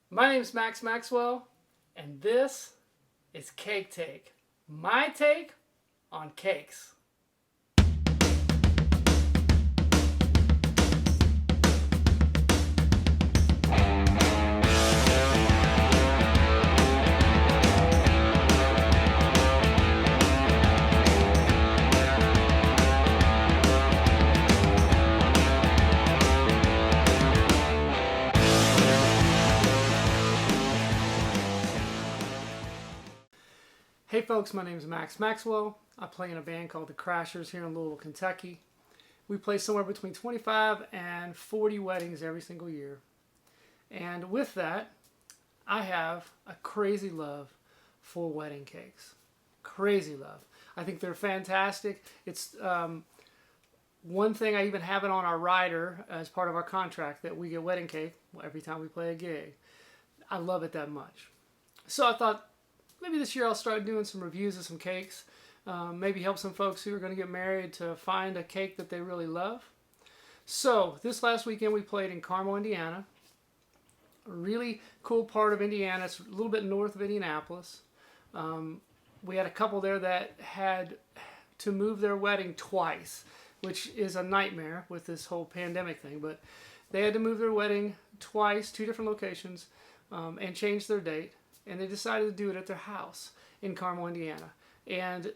My name's Max Maxwell, and this is Cake Take. My take on cakes. Hey folks, my name is Max Maxwell. I play in a band called the Crashers here in Louisville, Kentucky. We play somewhere between 25 and 40 weddings every single year. And with that, I have a crazy love for wedding cakes. Crazy love. I think they're fantastic. It's one thing I even have it on our rider as part of our contract that we get wedding cake every time we play a gig. I love it that much. So I thought, maybe this year I'll start doing some reviews of some cakes. Maybe help some folks who are going to get married to find a cake that they really love. So this last weekend we played in Carmel, Indiana. A really cool part of Indiana. It's a little bit north of Indianapolis. We had a couple there that had to move their wedding twice, which is a nightmare with this whole pandemic thing. But they had to move their wedding twice, two different locations, and change their date. And they decided to do it at their house in Carmel, Indiana. And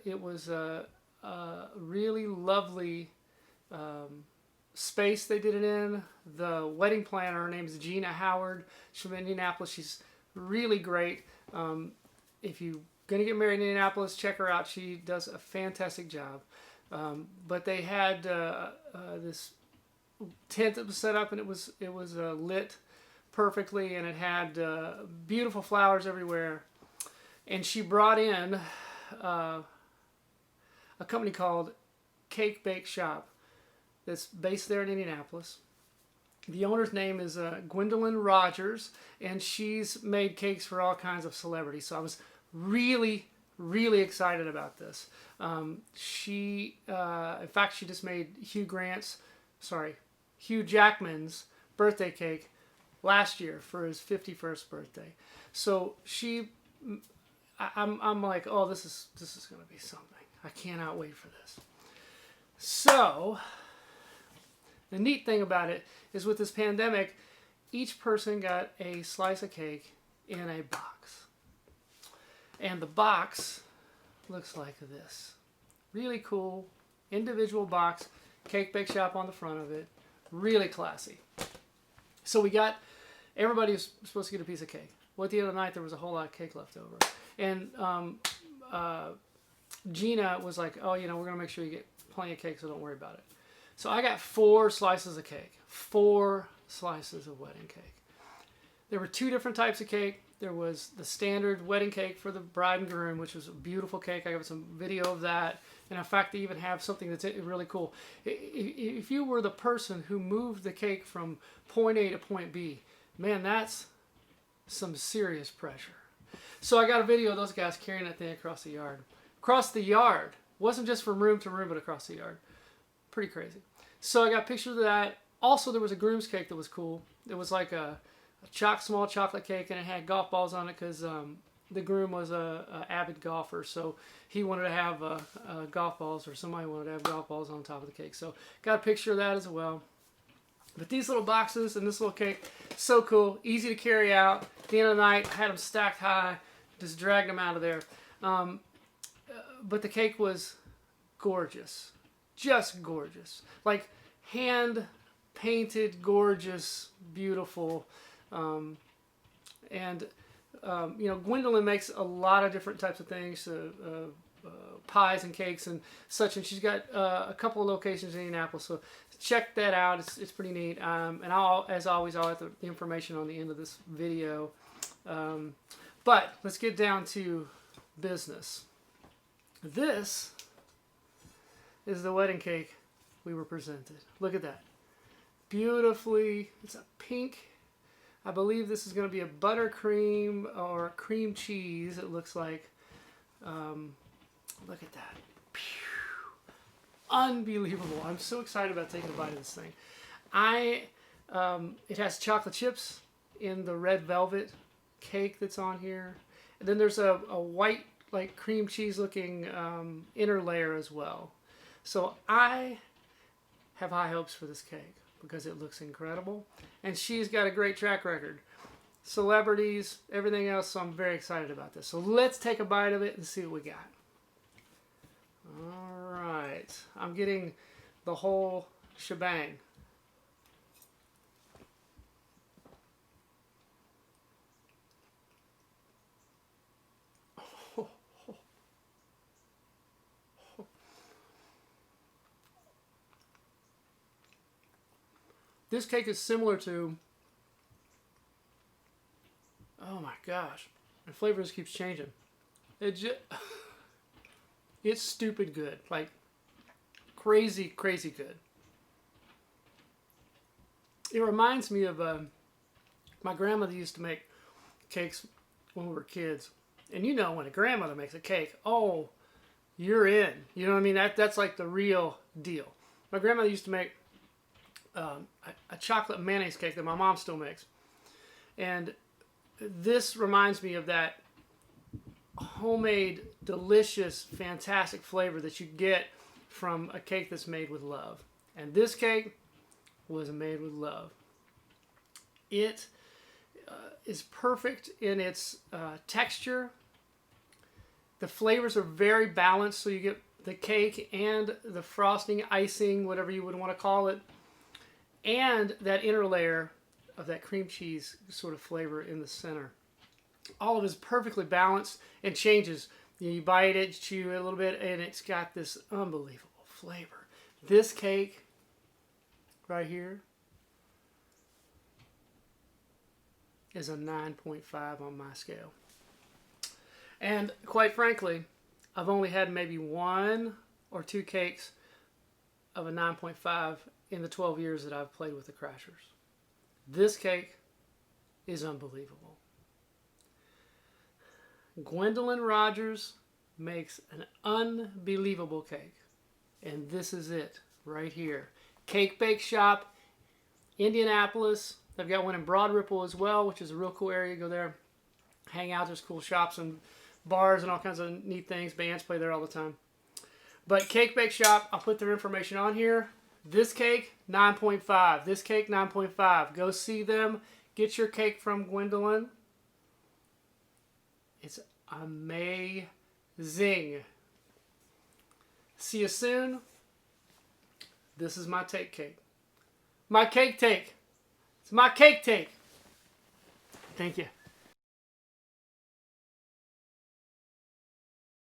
it was a really lovely space they did it in. The wedding planner, her name is Gina Howard. She's from Indianapolis. She's really great. If you're going to get married in Indianapolis, check her out. She does a fantastic job. But they had this tent that was set up, and it was lit perfectly, and it had beautiful flowers everywhere. And she brought in a company called Cake Bake Shop that's based there in Indianapolis. The owner's name is Gwendolyn Rogers, and she's made cakes for all kinds of celebrities. So I was really excited about this. In fact, she just made Hugh Jackman's birthday cake last year for his 51st birthday. So I'm like, oh, this is going to be something. I cannot wait for this. So the neat thing about it is with this pandemic, each person got a slice of cake in a box. And the box looks like this. Really cool, individual box, Cake Bake Shop on the front of it. Really classy. So everybody was supposed to get a piece of cake. Well, at the end of the night, there was a whole lot of cake left over. And Gina was like, oh, we're going to make sure you get plenty of cake, so don't worry about it. So I got 4 slices of cake. 4 slices of wedding cake. There were 2 different types of cake. There was the standard wedding cake for the bride and groom, which was a beautiful cake. I got some video of that. And in fact, they even have something that's really cool. If you were the person who moved the cake from point A to point B, man, that's some serious pressure. So I got a video of those guys carrying that thing across the yard. Across the yard. Wasn't just from room to room, but across the yard. Pretty crazy. So I got pictures of that. Also, there was a groom's cake that was cool. It was like a small chocolate cake, and it had golf balls on it because the groom was a avid golfer. So he wanted to have golf balls, or somebody wanted to have golf balls on top of the cake. So got a picture of that as well. But these little boxes and this little cake, so cool, easy to carry out. At the end of the night, I had them stacked high, just dragged them out of there. But the cake was gorgeous, just gorgeous. Like hand-painted, gorgeous, beautiful. Gwendolyn makes a lot of different types of things, pies and cakes and such, and she's got a couple of locations in Indianapolis, so check that out. It's pretty neat. And as always, I'll have the information on the end of this video. But let's get down to business. This is the wedding cake we were presented. Look at that. Beautifully, it's a pink. I believe this is going to be a buttercream or cream cheese, it looks like. Look at that. Unbelievable. I'm so excited about taking a bite of this thing. It has chocolate chips in the red velvet cake that's on here. And then there's a white, like cream cheese looking inner layer as well. So I have high hopes for this cake because it looks incredible. And she's got a great track record. Celebrities, everything else, so I'm very excited about this. So let's take a bite of it and see what we got. All right. I'm getting the whole shebang. This cake is similar to, oh my gosh, the flavor just keeps changing. It's stupid good, like crazy, crazy good. It reminds me of my grandmother used to make cakes when we were kids. And you know when a grandmother makes a cake, oh, you're in. You know what I mean? That's like the real deal. My grandmother used to make a chocolate mayonnaise cake that my mom still makes. And this reminds me of that homemade, delicious, fantastic flavor that you get from a cake that's made with love. And this cake was made with love. It is perfect in its texture. The flavors are very balanced, so you get the cake and the frosting, icing, whatever you would want to call it, and that inner layer of that cream cheese sort of flavor in the center. All of it is perfectly balanced and changes. You bite it, chew it a little bit, and it's got this unbelievable flavor. This cake right here is a 9.5 on my scale. And quite frankly, I've only had maybe 1 or 2 cakes of a 9.5 in the 12 years that I've played with the Crashers. This cake is unbelievable. Gwendolyn Rogers makes an unbelievable cake. And this is it right here. Cake Bake Shop, Indianapolis. They've got one in Broad Ripple as well, which is a real cool area. Go there, hang out. There's cool shops and bars and all kinds of neat things. Bands play there all the time. But Cake Bake Shop, I'll put their information on here. This cake, 9.5. This cake, 9.5. Go see them. Get your cake from Gwendolyn. It's amazing. See you soon. This is my take cake. My cake take. It's my cake take. Thank you.